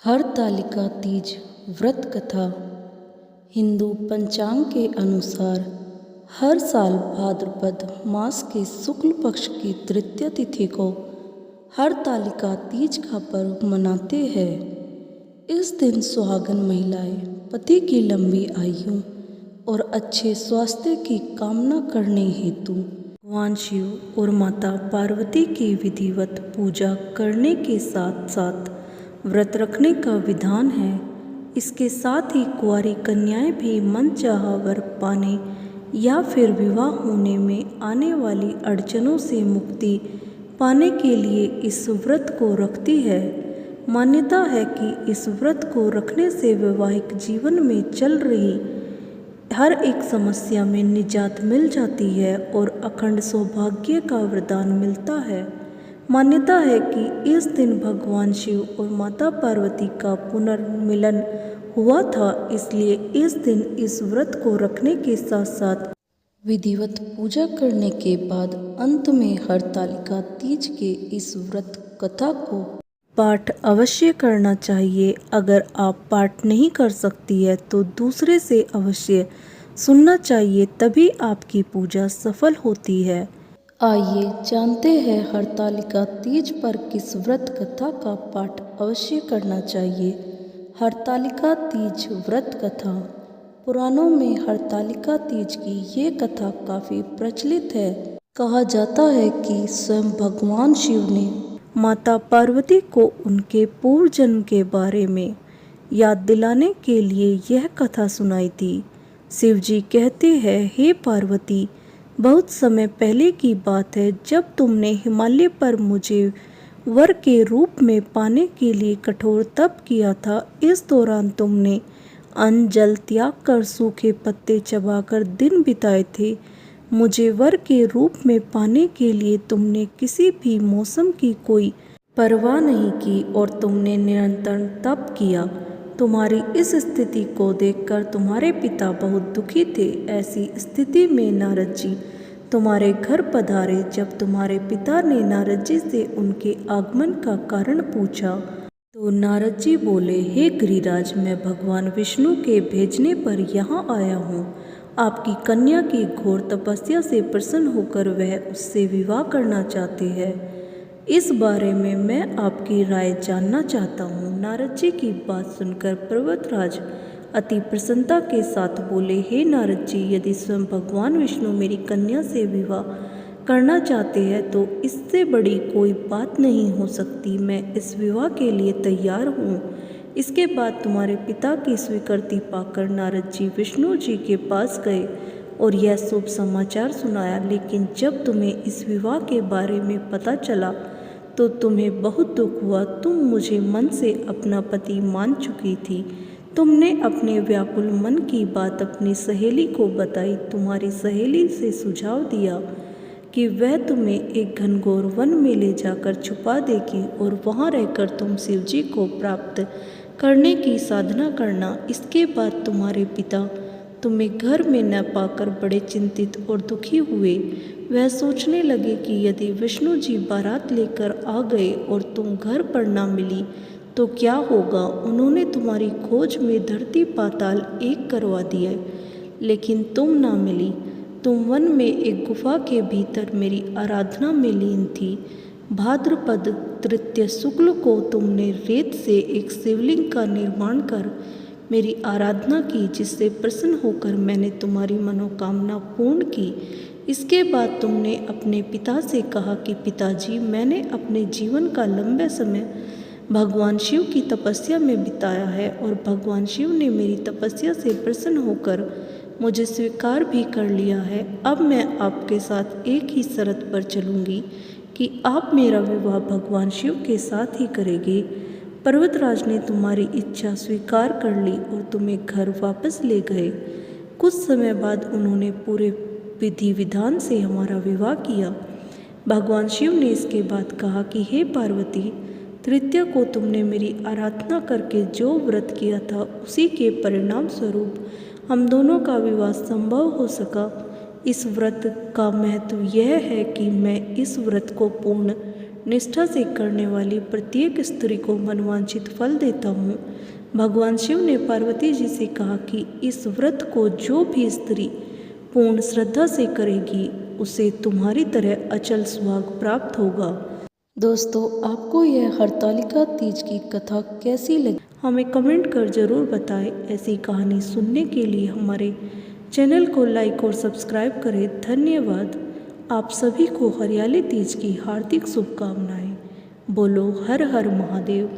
हरतालिका तीज व्रत कथा। हिंदू पंचांग के अनुसार हर साल भाद्रपद मास के शुक्ल पक्ष की तृतीय तिथि को हरतालिका तीज का पर्व मनाते हैं। इस दिन सुहागन महिलाएं पति की लंबी आयु और अच्छे स्वास्थ्य की कामना करने हेतु भगवान शिव और माता पार्वती की विधिवत पूजा करने के साथ साथ व्रत रखने का विधान है। इसके साथ ही कुंवारी कन्याएं भी मनचाहा वर पाने या फिर विवाह होने में आने वाली अड़चनों से मुक्ति पाने के लिए इस व्रत को रखती है। मान्यता है कि इस व्रत को रखने से वैवाहिक जीवन में चल रही हर एक समस्या में निजात मिल जाती है और अखंड सौभाग्य का वरदान मिलता है। मान्यता है कि इस दिन भगवान शिव और माता पार्वती का पुनर्मिलन हुआ था, इसलिए इस दिन इस व्रत को रखने के साथ साथ विधिवत पूजा करने के बाद अंत में हरतालिका तीज के इस व्रत कथा को पाठ अवश्य करना चाहिए। अगर आप पाठ नहीं कर सकती है तो दूसरे से अवश्य सुनना चाहिए, तभी आपकी पूजा सफल होती है। आइए जानते हैं हरतालिका तीज पर किस व्रत कथा का पाठ अवश्य करना चाहिए। हरतालिका तीज व्रत कथा। पुराणों में हरतालिका तीज की ये कथा काफ़ी प्रचलित है। कहा जाता है कि स्वयं भगवान शिव ने माता पार्वती को उनके पूर्व जन्म के बारे में याद दिलाने के लिए यह कथा सुनाई थी। शिव जी कहते हैं, हे पार्वती, बहुत समय पहले की बात है जब तुमने हिमालय पर मुझे वर के रूप में पाने के लिए कठोर तप किया था। इस दौरान तुमने अन्न जल त्याग कर सूखे पत्ते चबाकर दिन बिताए थे। मुझे वर के रूप में पाने के लिए तुमने किसी भी मौसम की कोई परवाह नहीं की और तुमने निरंतर तप किया। तुम्हारी इस स्थिति को देखकर तुम्हारे पिता बहुत दुखी थे। ऐसी स्थिति में नारद जी तुम्हारे घर पधारे। जब तुम्हारे पिता ने नारद जी से उनके आगमन का कारण पूछा तो नारद जी बोले, हे गिरिराज, मैं भगवान विष्णु के भेजने पर यहाँ आया हूँ। आपकी कन्या की घोर तपस्या से प्रसन्न होकर वह उससे विवाह करना चाहते हैं। इस बारे में मैं आपकी राय जानना चाहता हूँ। नारद जी की बात सुनकर पर्वतराज अति प्रसन्नता के साथ बोले, हे नारद जी, यदि स्वयं भगवान विष्णु मेरी कन्या से विवाह करना चाहते हैं तो इससे बड़ी कोई बात नहीं हो सकती। मैं इस विवाह के लिए तैयार हूँ। इसके बाद तुम्हारे पिता की स्वीकृति पाकर नारद जी विष्णु जी के पास गए और यह शुभ समाचार सुनाया। लेकिन जब तुम्हें इस विवाह के बारे में पता चला तो तुम्हें बहुत दुख हुआ। तुम मुझे मन से अपना पति मान चुकी थी। तुमने अपने व्याकुल मन की बात अपनी सहेली को बताई। तुम्हारी सहेली से सुझाव दिया कि वह तुम्हें एक घनघोर वन में ले जाकर छुपा देगी और वहां रहकर तुम शिव जी को प्राप्त करने की साधना करना। इसके बाद तुम्हारे पिता तुम्हें घर में न पाकर बड़े चिंतित और दुखी हुए। वह सोचने लगे कि यदि विष्णु जी बारात लेकर आ गए और तुम घर पर न मिली तो क्या होगा। उन्होंने तुम्हारी खोज में धरती पाताल एक करवा दिया, लेकिन तुम ना मिली। तुम वन में एक गुफा के भीतर मेरी आराधना में लीन थी। भाद्रपद तृतीय शुक्ल को तुमने रेत से एक शिवलिंग का निर्माण कर मेरी आराधना की, जिससे प्रसन्न होकर मैंने तुम्हारी मनोकामना पूर्ण की। इसके बाद तुमने अपने पिता से कहा कि पिताजी, मैंने अपने जीवन का लंबा समय भगवान शिव की तपस्या में बिताया है और भगवान शिव ने मेरी तपस्या से प्रसन्न होकर मुझे स्वीकार भी कर लिया है। अब मैं आपके साथ एक ही शर्त पर चलूँगी कि आप मेरा विवाह भगवान शिव के साथ ही करेंगे। पर्वतराज ने तुम्हारी इच्छा स्वीकार कर ली और तुम्हें घर वापस ले गए। कुछ समय बाद उन्होंने पूरे विधि विधान से हमारा विवाह किया। भगवान शिव ने इसके बाद कहा कि हे पार्वती, तृतीया को तुमने मेरी आराधना करके जो व्रत किया था उसी के परिणाम स्वरूप हम दोनों का विवाह संभव हो सका। इस व्रत का महत्व यह है कि मैं इस व्रत को पूर्ण निष्ठा से करने वाली प्रत्येक स्त्री को मनवांछित फल देता हूँ। भगवान शिव ने पार्वती जी से कहा कि इस व्रत को जो भी स्त्री पूर्ण श्रद्धा से करेगी उसे तुम्हारी तरह अचल सुहाग प्राप्त होगा। दोस्तों, आपको यह हरतालिका तीज की कथा कैसी लगी हमें कमेंट कर ज़रूर बताएं। ऐसी कहानी सुनने के लिए हमारे चैनल को लाइक और सब्सक्राइब करें। धन्यवाद। आप सभी को हरियाली तीज की हार्दिक शुभकामनाएं। बोलो हर हर महादेव।